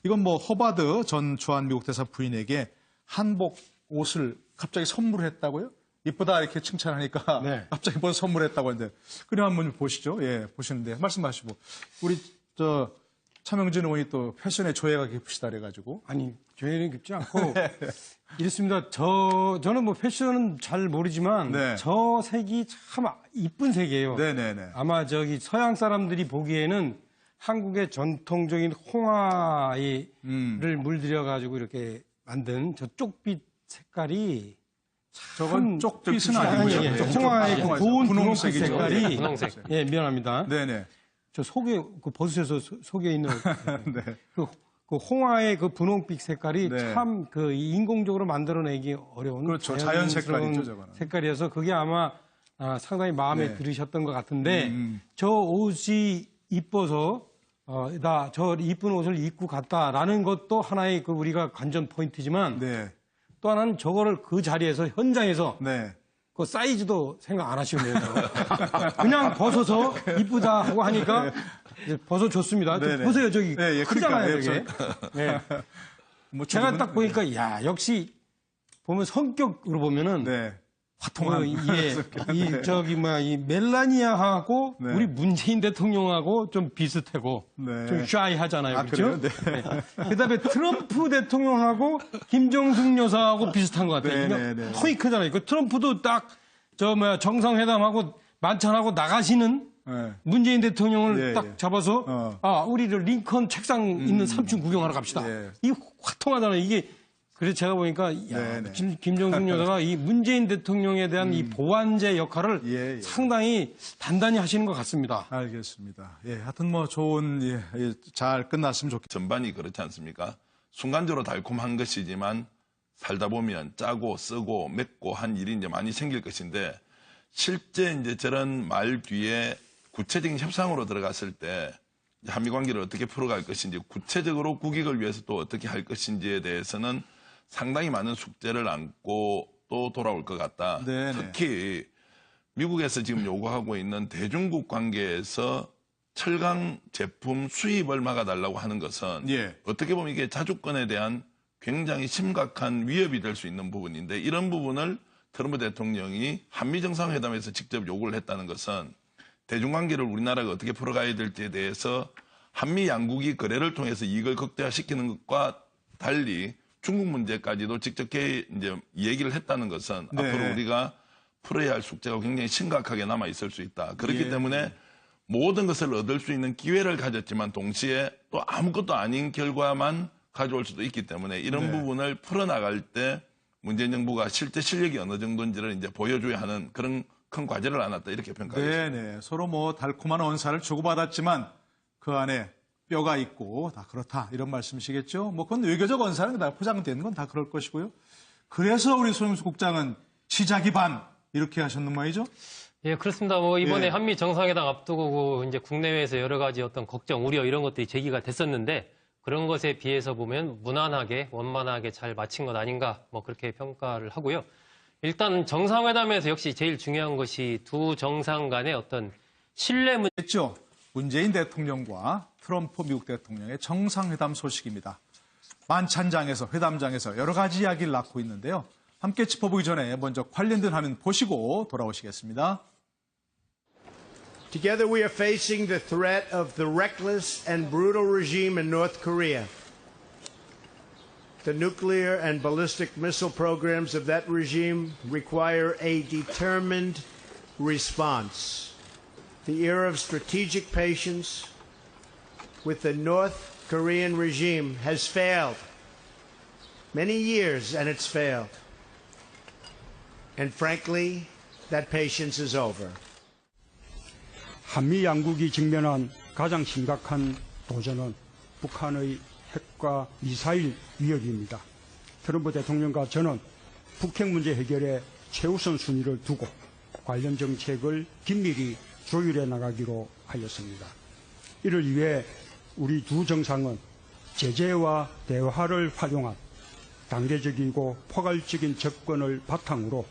이건 뭐 허바드 전 주한 미국 대사 부인에게 한복 옷을 갑자기 선물했다고요? 이쁘다 이렇게 칭찬하니까 네. 갑자기 벌써 선물했다고 하는데 그림 한번 보시죠. 예, 보시는데 말씀하시고 우리 차명진 의원이 또 패션에 조예가 깊으시다 그래가지고 아니, 조회는 깊지 않고 이렇습니다. 저는 뭐 패션은 잘 모르지만 네. 저 색이 참 이쁜 색이에요. 네네네. 아마 서양 사람들이 보기에는 한국의 전통적인 홍화를 물들여 가지고 이렇게 만든 저 쪽빛 색깔이 저건 쪽빛은 아니, 아니고요. 예, 홍화의 그 고운 분홍색 색깔이 분홍색. 예, 미안합니다. 네네. 저 속에 그 버섯에서 속에 있는 네. 그 홍화의 그 분홍빛 색깔이 네. 참 그 인공적으로 만들어내기 어려운 그렇죠. 자연 색깔이죠, 자연스러운 저거는. 색깔이어서 그게 아마 상당히 마음에 네. 들으셨던 것 같은데 저 옷이 이뻐서 저 이쁜 옷을 입고 갔다라는 것도 하나의 그 우리가 관전 포인트지만 네. 또 하나는 저거를 그 자리에서 현장에서 네. 그 사이즈도 생각 안 하시면 돼요. 그냥 벗어서 이쁘다 하고 하니까 이제 벗어줬습니다. 좀 네네. 보세요. 저기 네, 예, 크잖아요. 그러니까, 이게. 네. 뭐 제가 저분은- 딱 보니까 야 역시 보면 성격으로 보면은 네. 화통한 이 멜라니아하고 네. 우리 문재인 대통령하고 좀 비슷하고 네. 좀 샤이하잖아요. 아, 그렇죠? 그래요? 네. 그다음에 트럼프 대통령하고 김정숙 여사하고 비슷한 것 같아요. 네, 네, 네. 통이 크잖아요. 그 트럼프도 딱 정상회담하고 만찬하고 나가시는 네. 문재인 대통령을 예, 딱 예. 잡아서 우리를 링컨 책상 있는 3층 구경하러 갑시다. 예. 이게 화통하잖아요. 이게 그래서 제가 보니까 네, 네. 김정숙 여사가 이 문재인 대통령에 대한 이 보완제 역할을 예, 예. 상당히 단단히 하시는 것 같습니다. 알겠습니다. 예, 하여튼 뭐 좋은 잘 끝났으면 좋겠습니다. 전반이 그렇지 않습니까? 순간적으로 달콤한 것이지만 살다 보면 짜고 쓰고 맵고 한 일이 이제 많이 생길 것인데 실제 이제 저런 말 뒤에 구체적인 협상으로 들어갔을 때 한미 관계를 어떻게 풀어갈 것인지 구체적으로 국익을 위해서 또 어떻게 할 것인지에 대해서는 상당히 많은 숙제를 안고 또 돌아올 것 같다. 네네. 특히 미국에서 지금 요구하고 있는 대중국 관계에서 철강 제품 수입을 막아달라고 하는 것은 예. 어떻게 보면 이게 자주권에 대한 굉장히 심각한 위협이 될 수 있는 부분인데 이런 부분을 트럼프 대통령이 한미 정상회담에서 직접 요구를 했다는 것은 대중관계를 우리나라가 어떻게 풀어가야 될지에 대해서 한미 양국이 거래를 통해서 이익을 극대화시키는 것과 달리 중국 문제까지도 직접 이제 얘기를 했다는 것은 네. 앞으로 우리가 풀어야 할 숙제가 굉장히 심각하게 남아 있을 수 있다. 그렇기 예. 때문에 모든 것을 얻을 수 있는 기회를 가졌지만 동시에 또 아무것도 아닌 결과만 가져올 수도 있기 때문에 이런 네. 부분을 풀어나갈 때 문재인 정부가 실제 실력이 어느 정도인지를 이제 보여줘야 하는 그런 큰 과제를 안았다 이렇게 평가하겠습니다. 네네. 서로 뭐 달콤한 언사를 주고받았지만 그 안에 뼈가 있고 다 그렇다 이런 말씀이시겠죠. 뭐 그건 외교적 언사는 다 포장되는 건 다 그럴 것이고요. 그래서 우리 손영수 국장은 시작이 반 이렇게 하셨는 말이죠. 예, 그렇습니다. 뭐 이번에 예. 한미 정상회담 앞두고 이제 국내외에서 여러 가지 어떤 걱정, 우려 이런 것들이 제기가 됐었는데 그런 것에 비해서 보면 무난하게 원만하게 잘 마친 것 아닌가 뭐 그렇게 평가를 하고요. 일단 정상회담에서 역시 제일 중요한 것이 두 정상 간의 어떤 신뢰 문제. 했죠. 문재인 대통령과 트럼프 미국 대통령의 정상회담 소식입니다. 만찬장에서 회담장에서 여러 가지 이야기를 낳고 있는데요. 함께 짚어보기 전에 먼저 관련된 화면 보시고 돌아오시겠습니다. Together we are facing the threat of the reckless and brutal regime in North Korea. The nuclear and ballistic missile programs of that regime require a determined response. The era of strategic patience with the North Korean regime has failed. Many years and it's failed. And frankly, that patience is over. 한미 양국이 직면한 가장 심각한 도전은 북한의 핵과 미사일 위협입니다. 트럼프 대통령과 저는 북핵 문제 해결에 최우선 순위를 두고 관련 정책을 긴밀히 조율해 나가기로 하였습니다. 이를 위해 우리 두 정상은 제재와 대화를 활용한 단계적이고 포괄적인 접근을 바탕으로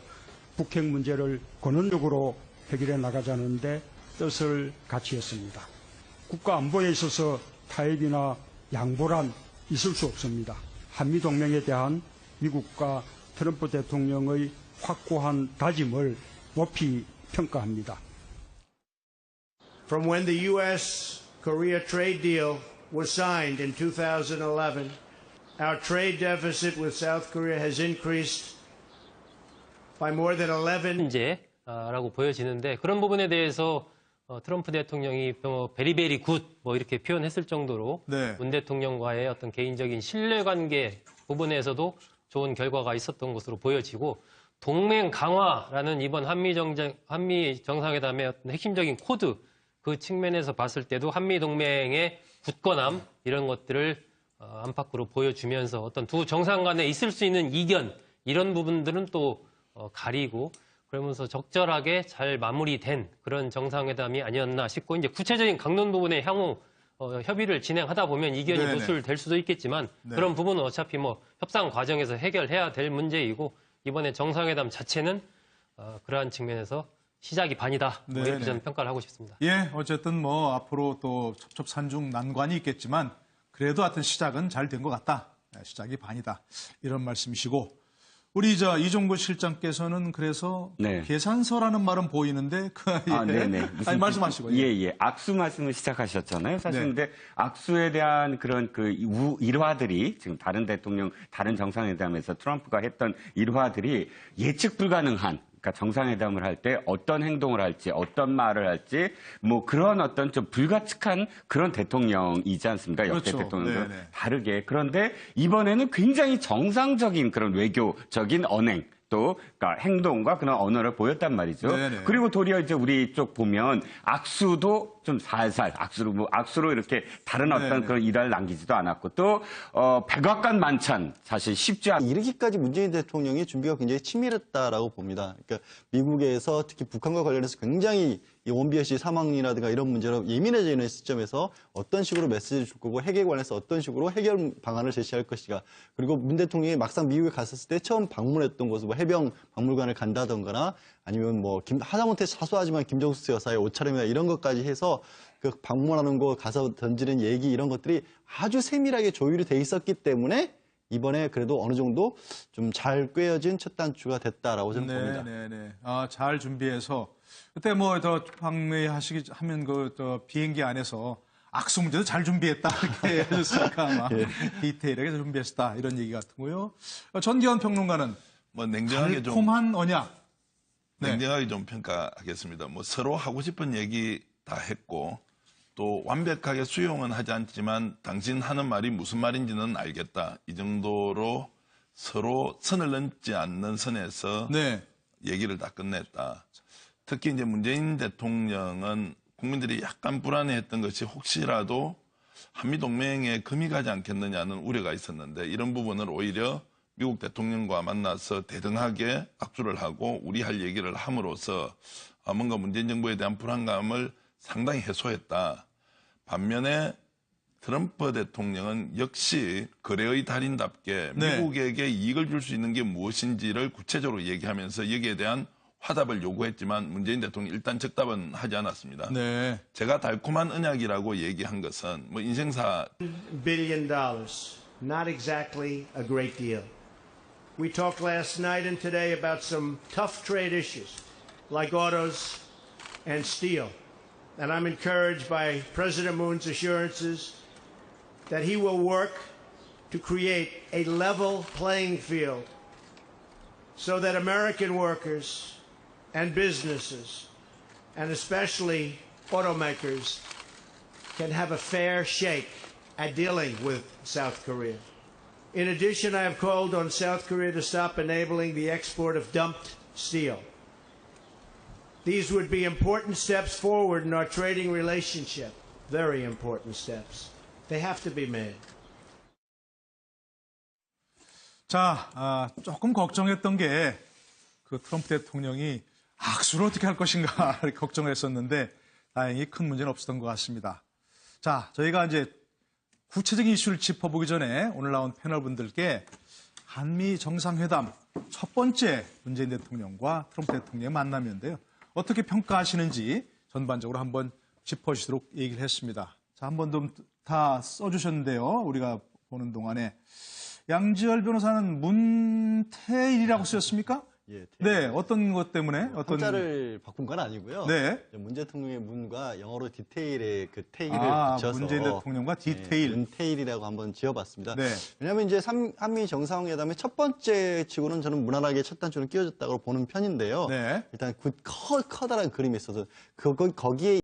북핵 문제를 근원적으로 해결해 나가자는 데 뜻을 같이 했습니다. 국가 안보에 있어서 타협이나 양보란 있을 수 없습니다. 한미동맹에 대한 미국과 트럼프 대통령의 확고한 다짐을 높이 평가합니다. From when the U.S.-Korea trade deal was signed in 2011, our trade deficit with South Korea has increased by more than 11. 문제라고 보여지는데 그런 부분에 대해서 트럼프 대통령이 베리베리 굿 뭐 이렇게 표현했을 정도로 네. 문 대통령과의 어떤 개인적인 신뢰관계 부분에서도 좋은 결과가 있었던 것으로 보여지고 동맹 강화라는 이번 한미 정상회담의 어떤 핵심적인 코드 그 측면에서 봤을 때도 한미 동맹의 굳건함 이런 것들을 안팎으로 보여주면서 어떤 두 정상 간에 있을 수 있는 이견 이런 부분들은 또 가리고 그러면서 적절하게 잘 마무리된 그런 정상회담이 아니었나 싶고 이제 구체적인 강론 부분에 향후 협의를 진행하다 보면 이견이 네네. 노출될 수도 있겠지만 네. 그런 부분은 어차피 뭐 협상 과정에서 해결해야 될 문제이고 이번에 정상회담 자체는 그러한 측면에서 시작이 반이다. 뭐 이렇게 네네. 저는 평가를 하고 싶습니다. 예, 어쨌든 뭐 앞으로 또 첩첩산중 난관이 있겠지만 그래도 하여튼 시작은 잘 된 것 같다. 시작이 반이다. 이런 말씀이시고 우리 이종구 실장께서는 그래서 네. 계산서라는 말은 보이는데 네네. 아니 말씀하시고요. 예. 악수 말씀을 시작하셨잖아요. 사실 네. 근데 악수에 대한 그런 일화들이 지금 다른 대통령, 다른 정상회담에서 트럼프가 했던 일화들이 예측 불가능한 그러니까 정상회담을 할 때 어떤 행동을 할지, 어떤 말을 할지, 뭐 그런 어떤 좀 불가측한 그런 대통령이지 않습니까? 역대 그렇죠. 대통령과 네네. 다르게. 그런데 이번에는 굉장히 정상적인 그런 외교적인 언행, 또 그러니까 행동과 그런 언어를 보였단 말이죠. 네네. 그리고 도리어 이제 우리 쪽 보면 악수도 좀 살살 악수로 이렇게 다른 어떤 네네. 그런 일화를 남기지도 않았고 또 백악관 만찬 사실 쉽지 않. 이르기까지 문재인 대통령이 준비가 굉장히 치밀했다라고 봅니다. 그러니까 미국에서 특히 북한과 관련해서 굉장히 이 원비어시 사망이라든가 이런 문제로 예민해져 있는 시점에서 어떤 식으로 메시지를 줄 거고 핵에 관해서 어떤 식으로 해결 방안을 제시할 것인가. 그리고 문 대통령이 막상 미국에 갔었을 때 처음 방문했던 곳은 뭐 해병 박물관을 간다던가나 아니면 뭐 하다못해 사소하지만 김정숙 여사의 옷차림이나 이런 것까지 해서 그 방문하는 곳 가서 던지는 얘기 이런 것들이 아주 세밀하게 조율이 돼 있었기 때문에 이번에 그래도 어느 정도 좀 잘 꿰어진 첫 단추가 됐다라고 저는 봅니다. 네네네. 잘 준비해서 그때 뭐 더 방문하시기 하면 비행기 안에서 악수 문제도 잘 준비했다 이렇게 해줬으니까 아마 디테일하게 준비했다 이런 얘기 같고요. 전기현 평론가는 뭐 냉정하게 좀 달콤한 언약. 네. 냉정하게 좀 평가하겠습니다. 뭐 서로 하고 싶은 얘기 다 했고 또 완벽하게 수용은 하지 않지만 당신 하는 말이 무슨 말인지는 알겠다. 이 정도로 서로 선을 넘지 않는 선에서 네. 얘기를 다 끝냈다. 특히 이제 문재인 대통령은 국민들이 약간 불안해했던 것이 혹시라도 한미동맹에 금이 가지 않겠느냐는 우려가 있었는데 이런 부분을 오히려 미국 대통령과 만나서 대등하게 악수를 하고 우리 할 얘기를 함으로써 뭔가 문재인 정부에 대한 불안감을 상당히 해소했다. 반면에 트럼프 대통령은 역시 거래의 달인답게 네. 미국에게 이익을 줄 수 있는 게 무엇인지를 구체적으로 얘기하면서 여기에 대한 화답을 요구했지만 문재인 대통령이 일단 즉답은 하지 않았습니다. 네. 제가 달콤한 언약이라고 얘기한 것은 뭐 인생사 $1 billion. Not exactly a great deal. We talked last night and today about some tough trade issues like autos and steel. And I'm encouraged by President Moon's assurances that he will work to create a level playing field so that American workers and businesses, and especially automakers, can have a fair shake at dealing with South Korea. In addition, I have called on South Korea to stop enabling the export of dumped steel. These would be important steps forward in our trading relationship. Very important steps. They have to be made. 자, 조금 걱정했던 게 그 트럼프 대통령이 악수를 어떻게 할 것인가 이렇게 걱정을 했었는데 다행히 큰 문제는 없었던 것 같습니다. 자, 저희가 이제 구체적인 이슈를 짚어보기 전에 오늘 나온 패널분들께 한미 정상회담 첫 번째 문재인 대통령과 트럼프 대통령의 만남이었는데요. 어떻게 평가하시는지 전반적으로 한번 짚어주도록 얘기를 했습니다. 자, 한 번 더 다 써주셨는데요. 우리가 보는 동안에 양지열 변호사는 문태일이라고 쓰였습니까? 예, 네, 어떤 것 때문에? 한자를 바꾼 건 아니고요. 네. 문 대통령의 문과 영어로 디테일의 그 테일을 아, 붙여서 문재인 대통령과 디테일. 문테일이라고 한번 지어봤습니다. 네. 왜냐하면 이제 한미 정상회담의 첫 번째 치고는 저는 무난하게 첫 단추는 끼워졌다고 보는 편인데요. 네. 일단 커다란 그림이 있어서 거기에